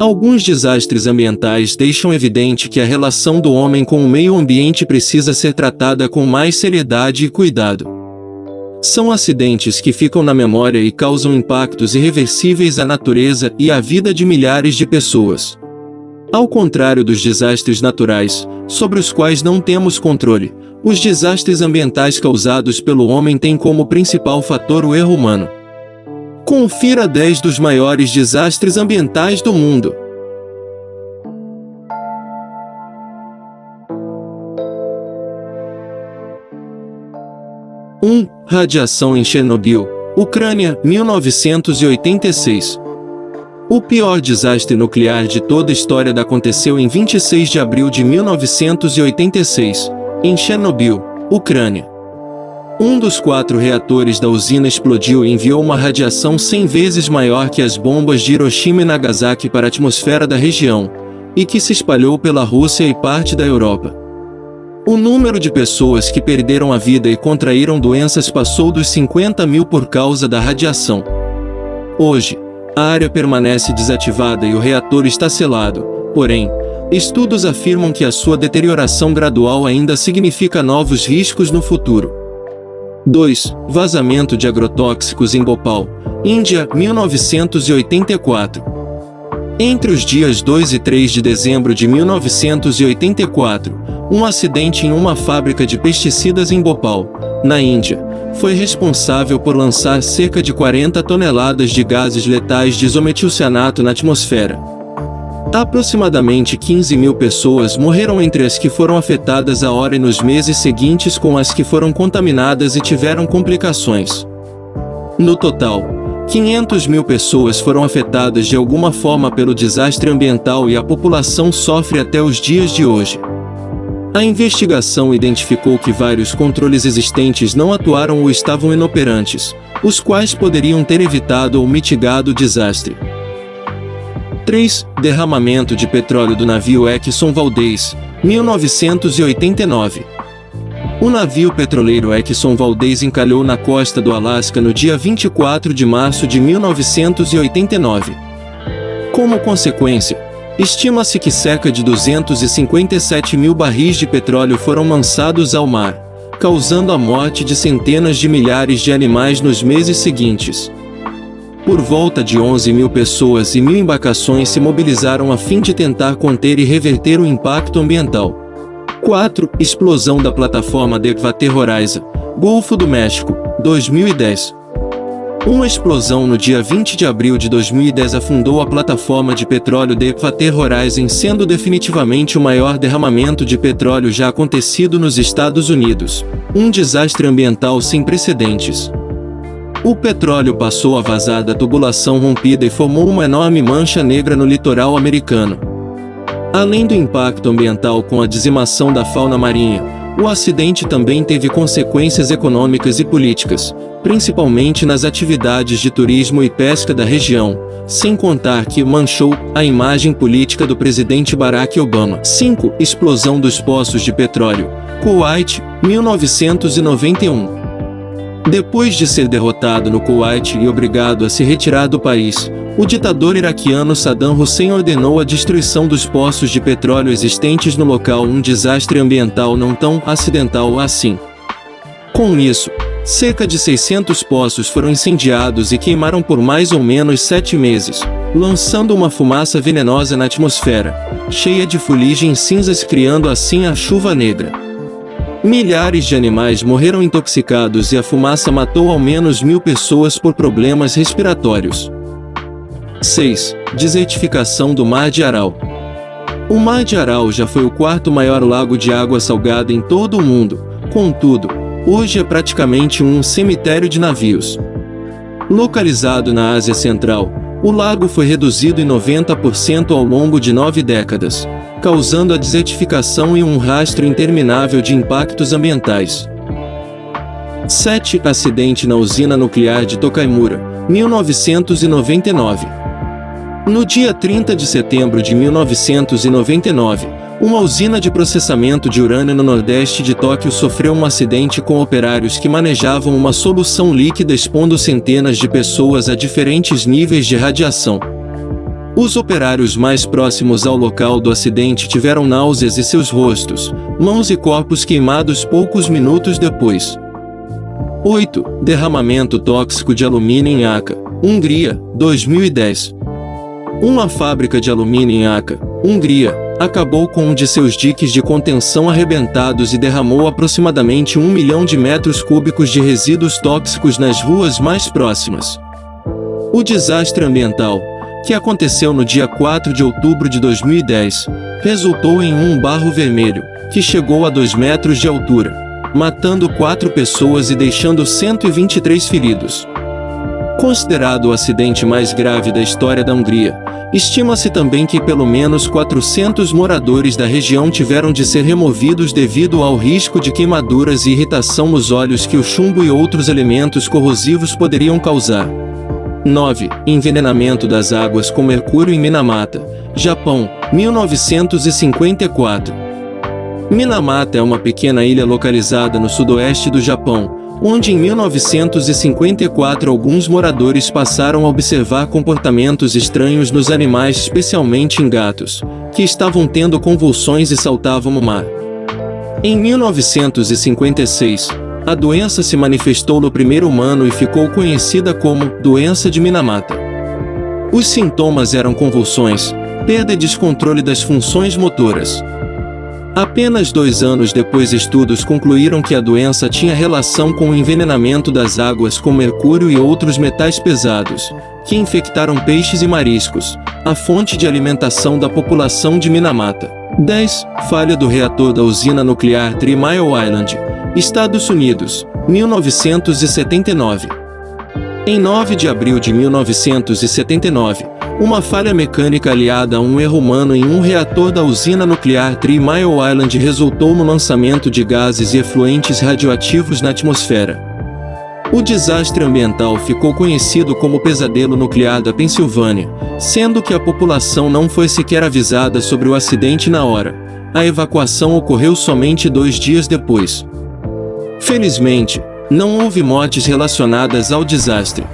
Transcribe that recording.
Alguns desastres ambientais deixam evidente que a relação do homem com o meio ambiente precisa ser tratada com mais seriedade e cuidado. São acidentes que ficam na memória e causam impactos irreversíveis à natureza e à vida de milhares de pessoas. Ao contrário dos desastres naturais, sobre os quais não temos controle, os desastres ambientais causados pelo homem têm como principal fator o erro humano. Confira 10 dos maiores desastres ambientais do mundo. 1. Radiação em Chernobyl, Ucrânia, 1986. O pior desastre nuclear de toda a história aconteceu em 26 de abril de 1986, em Chernobyl, Ucrânia. Um dos 4 reatores da usina explodiu e enviou uma radiação 100 vezes maior que as bombas de Hiroshima e Nagasaki para a atmosfera da região, e que se espalhou pela Rússia e parte da Europa. O número de pessoas que perderam a vida e contraíram doenças passou dos 50 mil por causa da radiação. Hoje, a área permanece desativada e o reator está selado, porém, estudos afirmam que a sua deterioração gradual ainda significa novos riscos no futuro. 2. Vazamento de agrotóxicos em Bhopal, Índia, 1984. Entre os dias 2 e 3 de dezembro de 1984, um acidente em uma fábrica de pesticidas em Bhopal, na Índia, foi responsável por lançar cerca de 40 toneladas de gases letais de isometilcianato na atmosfera. Aproximadamente 15 mil pessoas morreram entre as que foram afetadas a hora e nos meses seguintes com as que foram contaminadas e tiveram complicações. No total, 500 mil pessoas foram afetadas de alguma forma pelo desastre ambiental e a população sofre até os dias de hoje. A investigação identificou que vários controles existentes não atuaram ou estavam inoperantes, os quais poderiam ter evitado ou mitigado o desastre. 3. Derramamento de petróleo do navio Exxon Valdez, 1989. O navio petroleiro Exxon Valdez encalhou na costa do Alasca no dia 24 de março de 1989. Como consequência, estima-se que cerca de 257 mil barris de petróleo foram lançados ao mar, causando a morte de centenas de milhares de animais nos meses seguintes. Por volta de 11 mil pessoas e 1.000 embarcações se mobilizaram a fim de tentar conter e reverter o impacto ambiental. 4. Explosão da plataforma Deepwater Horizon, Golfo do México, 2010. Uma explosão no dia 20 de abril de 2010 afundou a plataforma de petróleo Deepwater Horizon, sendo definitivamente o maior derramamento de petróleo já acontecido nos Estados Unidos, um desastre ambiental sem precedentes. O petróleo passou a vazar da tubulação rompida e formou uma enorme mancha negra no litoral americano. Além do impacto ambiental com a dizimação da fauna marinha, o acidente também teve consequências econômicas e políticas, principalmente nas atividades de turismo e pesca da região, sem contar que manchou a imagem política do presidente Barack Obama. 5. Explosão dos poços de petróleo, Kuwait, 1991. Depois de ser derrotado no Kuwait e obrigado a se retirar do país, o ditador iraquiano Saddam Hussein ordenou a destruição dos poços de petróleo existentes no local, um desastre ambiental não tão acidental assim. Com isso, cerca de 600 poços foram incendiados e queimaram por mais ou menos 7 meses, lançando uma fumaça venenosa na atmosfera, cheia de fuligem cinzas, criando assim a chuva negra. Milhares de animais morreram intoxicados e a fumaça matou ao menos 1.000 pessoas por problemas respiratórios. 6. Desertificação do Mar de Aral. O Mar de Aral já foi o 4º maior lago de água salgada em todo o mundo, contudo, hoje é praticamente um cemitério de navios. Localizado na Ásia Central, o lago foi reduzido em 90% ao longo de 9 décadas, causando a desertificação e um rastro interminável de impactos ambientais. 7. Acidente na usina nuclear de Tokaimura, 1999. No dia 30 de setembro de 1999, uma usina de processamento de urânio no nordeste de Tóquio sofreu um acidente com operários que manejavam uma solução líquida expondo centenas de pessoas a diferentes níveis de radiação. Os operários mais próximos ao local do acidente tiveram náuseas e seus rostos, mãos e corpos queimados poucos minutos depois. 8. Derramamento tóxico de alumínio em Aca, Hungria, 2010. Uma fábrica de alumínio em Aca, Hungria, acabou com um de seus diques de contenção arrebentados e derramou aproximadamente 1 milhão de metros cúbicos de resíduos tóxicos nas ruas mais próximas. O desastre ambiental, que aconteceu no dia 4 de outubro de 2010, resultou em um barro vermelho, que chegou a 2 metros de altura, matando 4 pessoas e deixando 123 feridos. Considerado o acidente mais grave da história da Hungria, estima-se também que pelo menos 400 moradores da região tiveram de ser removidos devido ao risco de queimaduras e irritação nos olhos que o chumbo e outros elementos corrosivos poderiam causar. 9. Envenenamento das águas com mercúrio em Minamata, Japão, 1954. Minamata é uma pequena ilha localizada no sudoeste do Japão, onde em 1954 alguns moradores passaram a observar comportamentos estranhos nos animais, especialmente em gatos, que estavam tendo convulsões e saltavam no mar. Em 1956, a doença se manifestou no primeiro humano e ficou conhecida como doença de Minamata. Os sintomas eram convulsões, perda e descontrole das funções motoras. Apenas 2 anos depois, estudos concluíram que a doença tinha relação com o envenenamento das águas com mercúrio e outros metais pesados, que infectaram peixes e mariscos, a fonte de alimentação da população de Minamata. 10. Falha do reator da usina nuclear 3 Mile Island, Estados Unidos, 1979. Em 9 de abril de 1979, uma falha mecânica aliada a um erro humano em um reator da usina nuclear 3 Mile Island resultou no lançamento de gases e efluentes radioativos na atmosfera. O desastre ambiental ficou conhecido como o pesadelo nuclear da Pensilvânia, sendo que a população não foi sequer avisada sobre o acidente na hora. A evacuação ocorreu somente 2 dias depois. Felizmente, não houve mortes relacionadas ao desastre.